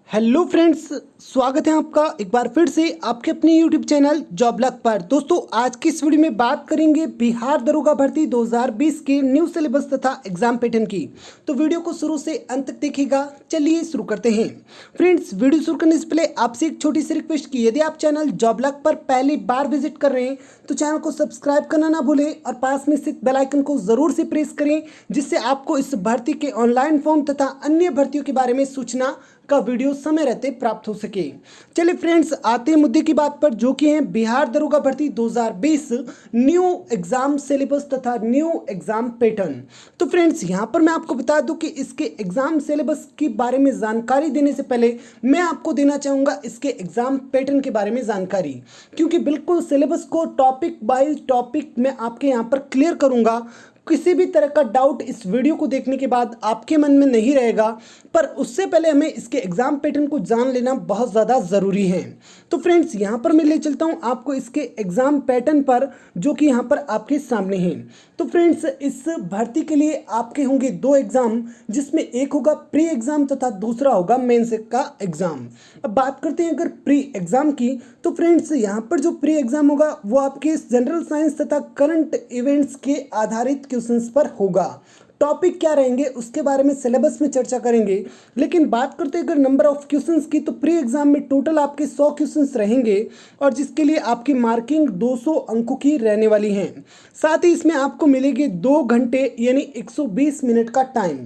Hello friends, स्वागत है आपका एक बार फिर से आपके अपने यूट्यूब चैनल जॉब लक पर। दोस्तों, आज की इस वीडियो में बात करेंगे बिहार दरोगा भर्ती 2020 के न्यू सिलेबस तथा एग्जाम पैटर्न की। तो वीडियो को शुरू से अंत तक देखिएगा। चलिए शुरू करते हैं। फ्रेंड्स, वीडियो शुरू करने से पहले आपसे एक छोटी सी रिक्वेस्ट की, यदि आप चैनल जॉब लक पर पहली बार विजिट कर रहे हैं तो चैनल को सब्सक्राइब करना ना भूलें और पास में स्थित बेल आइकन को जरूर से प्रेस करें, जिससे आपको इस भर्ती के ऑनलाइन फॉर्म तथा अन्य भर्तियों के बारे में सूचना का वीडियो समय रहते प्राप्त हो सके। चलिए फ्रेंड्स, आते हैं मुद्दे की बात पर, जो कि है बिहार दरोगा भर्ती 2020 न्यू एग्जाम सिलेबस तथा न्यू एग्जाम पैटर्न। तो फ्रेंड्स, यहां पर मैं आपको बता दूं कि इसके एग्जाम सिलेबस के बारे में जानकारी देने से पहले मैं आपको देना चाहूंगा इसके एग्जाम पैटर्न के बारे में जानकारी, क्योंकि बिल्कुल सिलेबस को टॉपिक बाय टॉपिक मैं आपके यहां पर क्लियर करूंगा। किसी भी तरह का डाउट इस वीडियो को देखने के बाद आपके मन में नहीं रहेगा, पर उससे पहले हमें इसके एग्जाम पैटर्न को जान लेना बहुत ज़्यादा ज़रूरी है। तो फ्रेंड्स, यहाँ पर मैं ले चलता हूँ आपको इसके एग्जाम पैटर्न पर, जो कि यहाँ पर आपके सामने हैं। तो फ्रेंड्स, इस भर्ती के लिए आपके होंगे दो एग्जाम, जिसमें एक होगा प्री एग्जाम तथा दूसरा होगा मेंस का एग्जाम। अब बात करते हैं अगर प्री एग्जाम की, तो फ्रेंड्स यहाँ पर जो प्री एग्जाम होगा वो आपके जनरल साइंस तथा करंट इवेंट्स के आधारित क्वेश्चंस पर होगा। टॉपिक क्या रहेंगे उसके बारे में सिलेबस में चर्चा करेंगे, लेकिन बात करते हैं अगर नंबर ऑफ क्वेश्चंस की, तो प्री एग्जाम में टोटल आपके 100 क्वेश्चंस रहेंगे और जिसके लिए आपकी मार्किंग 200 अंकों की रहने वाली है। साथ ही इसमें आपको मिलेगी 2 घंटे यानी 120 मिनट का टाइम।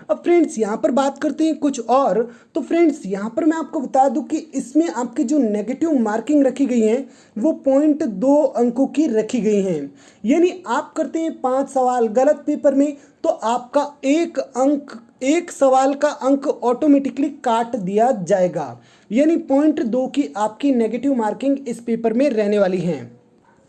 अब फ्रेंड्स, यहाँ पर बात करते हैं कुछ और। तो फ्रेंड्स, यहाँ पर मैं आपको बता दूं कि इसमें आपकी जो नेगेटिव मार्किंग रखी गई है वो 0.2 अंकों की रखी गई हैं। यानी आप करते हैं 5 सवाल गलत पेपर में तो आपका एक सवाल का अंक ऑटोमेटिकली काट दिया जाएगा। यानी 0.2 की आपकी नेगेटिव मार्किंग इस पेपर में रहने वाली है।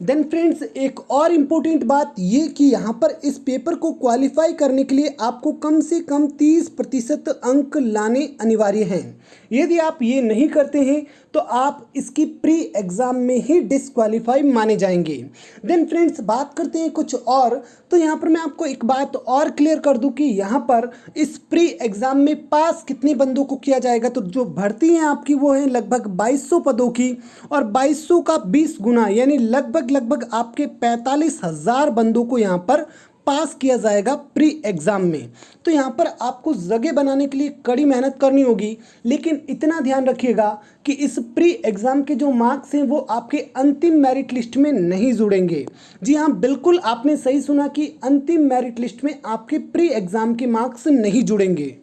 देन फ्रेंड्स, एक और इम्पोर्टेंट बात ये कि यहाँ पर इस पेपर को क्वालिफाई करने के लिए आपको कम से कम 30% अंक लाने अनिवार्य हैं। यदि आप ये नहीं करते हैं तो आप इसकी प्री एग्जाम में ही डिस्क्वालीफाई माने जाएंगे। देन फ्रेंड्स, बात करते हैं कुछ और। तो यहाँ पर मैं आपको एक बात और क्लियर कर दूं कि यहाँ पर इस प्री एग्जाम में पास कितने बंदों को किया जाएगा। तो जो भर्ती है आपकी वो है लगभग 2200 पदों की, और 2200 का 20 गुना यानी लगभग आपके 45,000 बंदों को यहाँ पर पास किया जाएगा प्री एग्जाम में। तो यहाँ पर आपको जगह बनाने के लिए कड़ी मेहनत करनी होगी, लेकिन इतना ध्यान रखिएगा कि इस प्री एग्जाम के जो मार्क्स हैं वो आपके अंतिम मेरिट लिस्ट में नहीं जुड़ेंगे। जी हाँ, बिल्कुल आपने सही सुना कि अंतिम मेरिट लिस्ट में आपके प्री एग्जाम के मार्क्स नहीं जुड़ेंगे।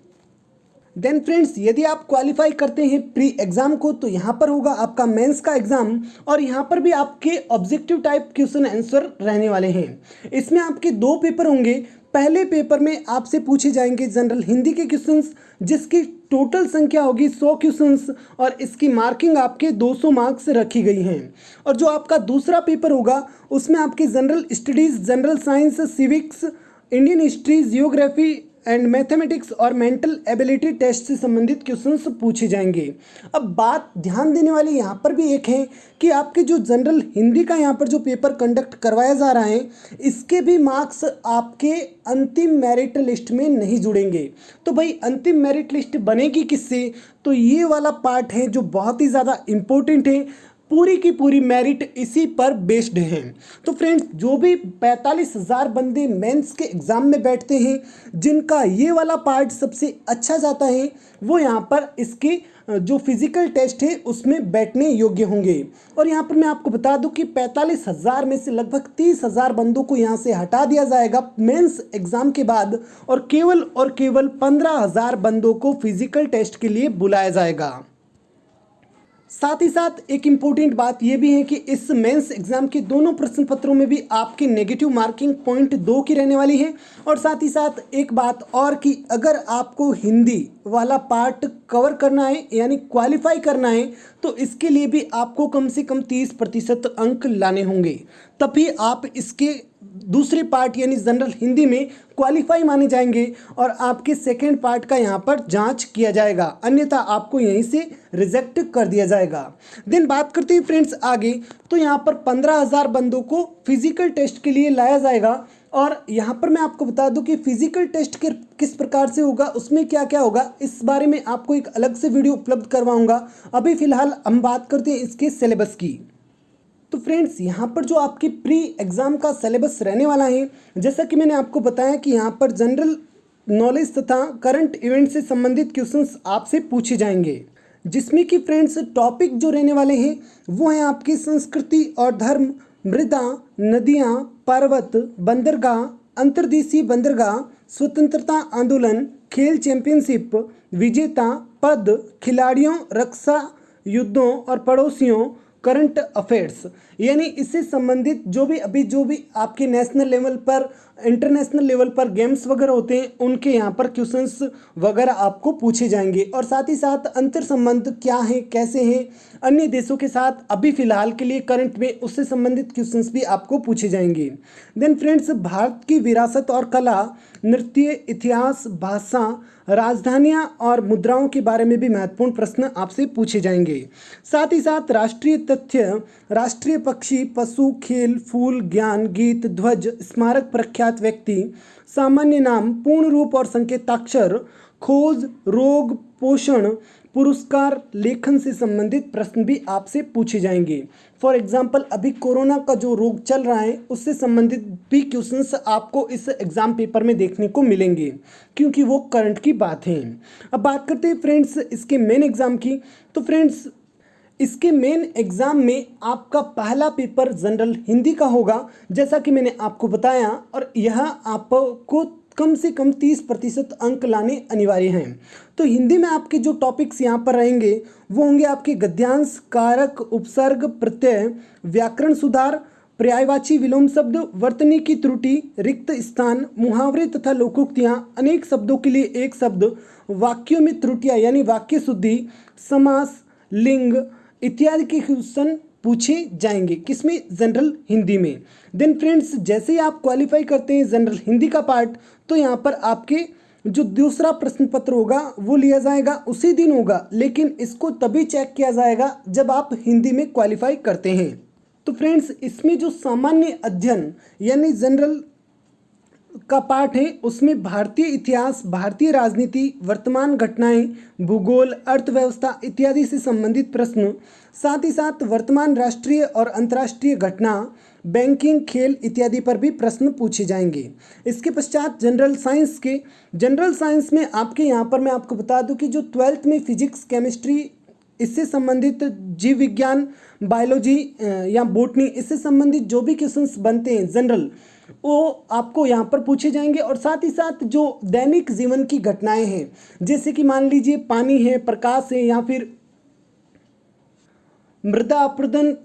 देन फ्रेंड्स, यदि आप क्वालिफाई करते हैं प्री एग्जाम को तो यहाँ पर होगा आपका मेंस का एग्जाम, और यहाँ पर भी आपके ऑब्जेक्टिव टाइप क्वेश्चन आंसर रहने वाले हैं। इसमें आपके 2 पेपर होंगे। पहले पेपर में आपसे पूछे जाएंगे जनरल हिंदी के क्वेश्चंस, जिसकी टोटल संख्या होगी 100 क्वेश्चंस, और इसकी मार्किंग आपके 200 मार्क्स रखी गई हैं। और जो आपका दूसरा पेपर होगा उसमें आपके general studies, general science, civics, Indian history, geography and mathematics और मेंटल एबिलिटी टेस्ट से संबंधित क्वेश्चंस पूछे जाएंगे। अब बात ध्यान देने वाली यहाँ पर भी एक है कि आपके जो जनरल हिंदी का यहाँ पर जो पेपर कंडक्ट करवाया जा रहा है, इसके भी मार्क्स आपके अंतिम मेरिट लिस्ट में नहीं जुड़ेंगे। तो भाई, अंतिम मेरिट लिस्ट बनेगी किससे? तो ये वाला पार्ट है जो बहुत ही ज़्यादा इम्पोर्टेंट है। पूरी की पूरी मेरिट इसी पर बेस्ड हैं। तो फ्रेंड्स, जो भी 45,000 बंदे मेंस के एग्ज़ाम में बैठते हैं, जिनका ये वाला पार्ट सबसे अच्छा जाता है, वो यहाँ पर इसके जो फिजिकल टेस्ट है उसमें बैठने योग्य होंगे। और यहाँ पर मैं आपको बता दूं कि 45,000 में से लगभग 30,000 बंदों को यहाँ से हटा दिया जाएगा मेंस एग्ज़ाम के बाद, और केवल 15,000 बंदों को फिजिकल टेस्ट के लिए बुलाया जाएगा। साथ ही साथ एक इम्पोर्टेंट बात यह भी है कि इस मेंस एग्जाम के दोनों प्रश्न पत्रों में भी आपकी नेगेटिव मार्किंग 0.2 की रहने वाली है। और साथ ही साथ एक बात और कि अगर आपको हिंदी वाला पार्ट कवर करना है यानी क्वालिफाई करना है, तो इसके लिए भी आपको कम से कम 30% अंक लाने होंगे, तभी आप इसके दूसरे पार्ट यानी जनरल हिंदी में क्वालिफाई माने जाएंगे और आपके सेकेंड पार्ट का यहाँ पर जांच किया जाएगा, अन्यथा आपको यहीं से रिजेक्ट कर दिया जाएगा। देन बात करते हैं फ्रेंड्स आगे, तो यहाँ पर 15,000 बंदों को फिजिकल टेस्ट के लिए लाया जाएगा, और यहाँ पर मैं आपको बता दूं कि फिजिकल टेस्ट किस प्रकार से होगा, उसमें क्या क्या होगा, इस बारे में आपको एक अलग से वीडियो उपलब्ध करवाऊंगा। अभी फिलहाल हम बात करते हैं इसके सिलेबस की। तो फ्रेंड्स, यहाँ पर जो आपकी प्री एग्ज़ाम का सिलेबस रहने वाला है, जैसा कि मैंने आपको बताया कि यहाँ पर जनरल नॉलेज तथा करंट इवेंट से संबंधित क्वेश्चंस आपसे पूछे जाएंगे, जिसमें कि फ्रेंड्स टॉपिक जो रहने वाले हैं वो हैं आपकी संस्कृति और धर्म, मृदा, नदियाँ, पर्वत, बंदरगाह, अंतर्देशीय बंदरगाह, स्वतंत्रता आंदोलन, खेल चैंपियनशिप, विजेता, पद, खिलाड़ियों, रक्षा, युद्धों और पड़ोसियों, करंट अफेयर्स। यानी इससे संबंधित जो भी आपके नेशनल लेवल पर, इंटरनेशनल लेवल पर गेम्स वगैरह होते हैं, उनके यहाँ पर क्वेश्चंस वगैरह आपको पूछे जाएंगे। और साथ ही साथ अंतर संबंध क्या है, कैसे हैं अन्य देशों के साथ, अभी फिलहाल के लिए करंट में उससे संबंधित क्वेश्चंस भी आपको पूछे जाएंगे। देन फ्रेंड्स, भारत की विरासत और कला, नृत्य, इतिहास, भाषा, राजधानियाँ और मुद्राओं के बारे में भी महत्वपूर्ण प्रश्न आपसे पूछे जाएंगे। साथ ही साथ राष्ट्रीय तथ्य, राष्ट्रीय पक्षी, पशु, खेल, फूल, ज्ञान, गीत, ध्वज, स्मारक, प्रख्यात व्यक्ति, सामान्य नाम, पूर्ण रूप और संकेताक्षर, खोज, रोग, पोषण, पुरस्कार, लेखन से संबंधित प्रश्न भी आपसे पूछे जाएंगे। फॉर एग्जाम्पल, अभी कोरोना का जो रोग चल रहा है उससे संबंधित भी क्वेश्चंस आपको इस एग्जाम पेपर में देखने को मिलेंगे, क्योंकि वो करंट की बात है। अब बात करते हैं फ्रेंड्स इसके मेन एग्जाम की। तो फ्रेंड्स, इसके मेन एग्ज़ाम में आपका पहला पेपर जनरल हिंदी का होगा, जैसा कि मैंने आपको बताया, और यह आपको कम से कम 30% अंक लाने अनिवार्य हैं। तो हिंदी में आपके जो टॉपिक्स यहाँ पर रहेंगे वो होंगे आपके गद्यांश, कारक, उपसर्ग, प्रत्यय, व्याकरण सुधार, पर्यायवाची विलोम शब्द, वर्तनी की त्रुटि, रिक्त स्थान, मुहावरे तथा लोकोक्तियाँ, अनेक शब्दों के लिए एक शब्द, वाक्यों में त्रुटियाँ यानी वाक्य शुद्धि, समास, लिंग इत्यादि के क्वेश्चन पूछे जाएंगे। किसमें? जनरल हिंदी में। देन फ्रेंड्स, जैसे ही आप क्वालिफाई करते हैं जनरल हिंदी का पार्ट, तो यहाँ पर आपके जो दूसरा प्रश्न पत्र होगा वो लिया जाएगा, उसी दिन होगा, लेकिन इसको तभी चेक किया जाएगा जब आप हिंदी में क्वालिफाई करते हैं। तो फ्रेंड्स, इसमें जो सामान्य अध्ययन यानी जनरल का पार्ट है, उसमें भारतीय इतिहास, भारतीय राजनीति, वर्तमान घटनाएं, भूगोल, अर्थव्यवस्था इत्यादि से संबंधित प्रश्न, साथ ही साथ वर्तमान राष्ट्रीय और अंतर्राष्ट्रीय घटना, बैंकिंग, खेल इत्यादि पर भी प्रश्न पूछे जाएंगे। इसके पश्चात जनरल साइंस में आपके यहाँ पर मैं आपको बता दूं कि जो 12th में फिजिक्स, केमिस्ट्री, इससे संबंधित जीव विज्ञान, बायोलॉजी या बोटनी, इससे संबंधित जो भी क्वेश्चंस बनते हैं जनरल, वो आपको यहाँ पर पूछे जाएंगे। और साथ ही साथ जो दैनिक जीवन की घटनाएं हैं, जैसे कि मान लीजिए पानी है, प्रकाश है, या फिर मृदा अपरदन,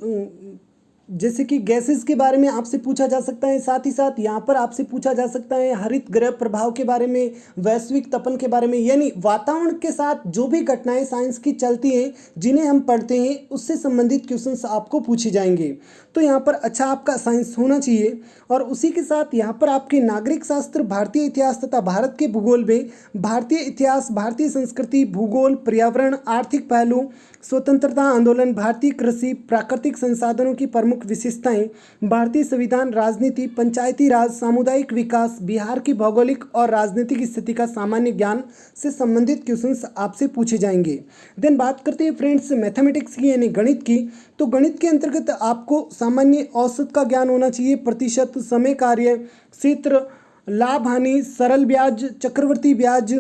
जैसे कि गैसेस के बारे में आपसे पूछा जा सकता है। साथ ही साथ यहाँ पर आपसे पूछा जा सकता है हरित गृह प्रभाव के बारे में, वैश्विक तपन के बारे में, यानी वातावरण के साथ जो भी घटनाएं साइंस की चलती हैं, जिन्हें हम पढ़ते हैं, उससे संबंधित क्वेश्चंस आपको पूछे जाएंगे। तो यहाँ पर अच्छा आपका साइंस होना चाहिए। और उसी के साथ यहाँ पर आपके नागरिक शास्त्र, भारतीय इतिहास तथा भारत के भूगोल में भारतीय इतिहास, भारतीय संस्कृति, भूगोल, पर्यावरण, आर्थिक पहलू, स्वतंत्रता आंदोलन, भारतीय कृषि, प्राकृतिक संसाधनों की प्रमुख विशेषताएं, भारतीय संविधान, राजनीति, पंचायती राज, सामुदायिक विकास, बिहार की भौगोलिक और राजनीतिक स्थिति का सामान्य ज्ञान से संबंधित क्वेश्चंस आपसे पूछे जाएंगे। देन बात करते हैं फ्रेंड्स मैथमेटिक्स की यानी गणित की। तो गणित के अंतर्गत आपको सामान्य औसत का ज्ञान होना चाहिए, प्रतिशत, समय कार्य, क्षेत्र, लाभ हानि, सरल ब्याज, चक्रवर्ती ब्याज,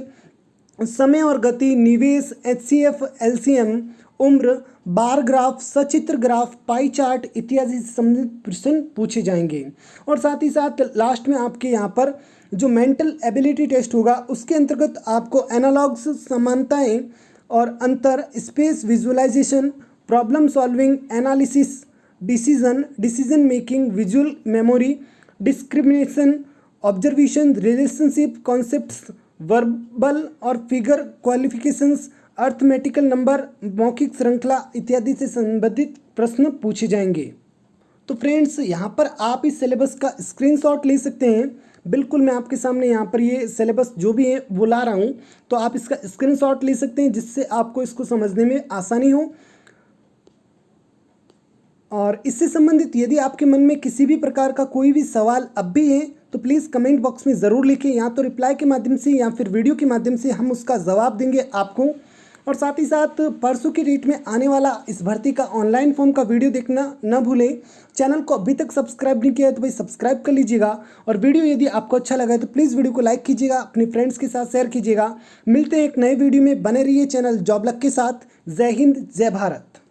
समय और गति, निवेश, HCF, LCM, उम्र, बार ग्राफ, सचित्र ग्राफ, पाई चार्ट इत्यादि से संबंधित प्रश्न पूछे जाएंगे। और साथ ही साथ लास्ट में आपके यहाँ पर जो मेंटल एबिलिटी टेस्ट होगा, उसके अंतर्गत आपको एनालॉग्स, समानताएं और अंतर, space visualization, problem solving, analysis, decision making, visual memory, discrimination, observation, relationship concepts, verbal और फिगर क्वालिफिकेशंस, अर्थमेटिकल नंबर, मौखिक श्रृंखला इत्यादि से संबंधित प्रश्न पूछे जाएंगे। तो फ्रेंड्स, यहाँ पर आप इस सिलेबस का स्क्रीनशॉट ले सकते हैं। बिल्कुल मैं आपके सामने यहाँ पर ये सिलेबस जो भी है वो ला रहा हूँ, तो आप इसका स्क्रीनशॉट ले सकते हैं, जिससे आपको इसको समझने में आसानी हो। और इससे संबंधित यदि आपके मन में किसी भी प्रकार का कोई भी सवाल अब भी है तो प्लीज़ कमेंट बॉक्स में ज़रूर लिखें, या तो रिप्लाई के माध्यम से या फिर वीडियो के माध्यम से हम उसका जवाब देंगे आपको। और साथ ही साथ परसों की डेट में आने वाला इस भर्ती का ऑनलाइन फॉर्म का वीडियो देखना न भूलें। चैनल को अभी तक सब्सक्राइब नहीं किया है तो भाई सब्सक्राइब कर लीजिएगा, और वीडियो यदि आपको अच्छा लगा है तो प्लीज़ वीडियो को लाइक कीजिएगा, अपने फ्रेंड्स के साथ शेयर कीजिएगा। मिलते हैं एक नए वीडियो में, बने रहिए चैनल जॉब लक के साथ। जय हिंद, जय भारत।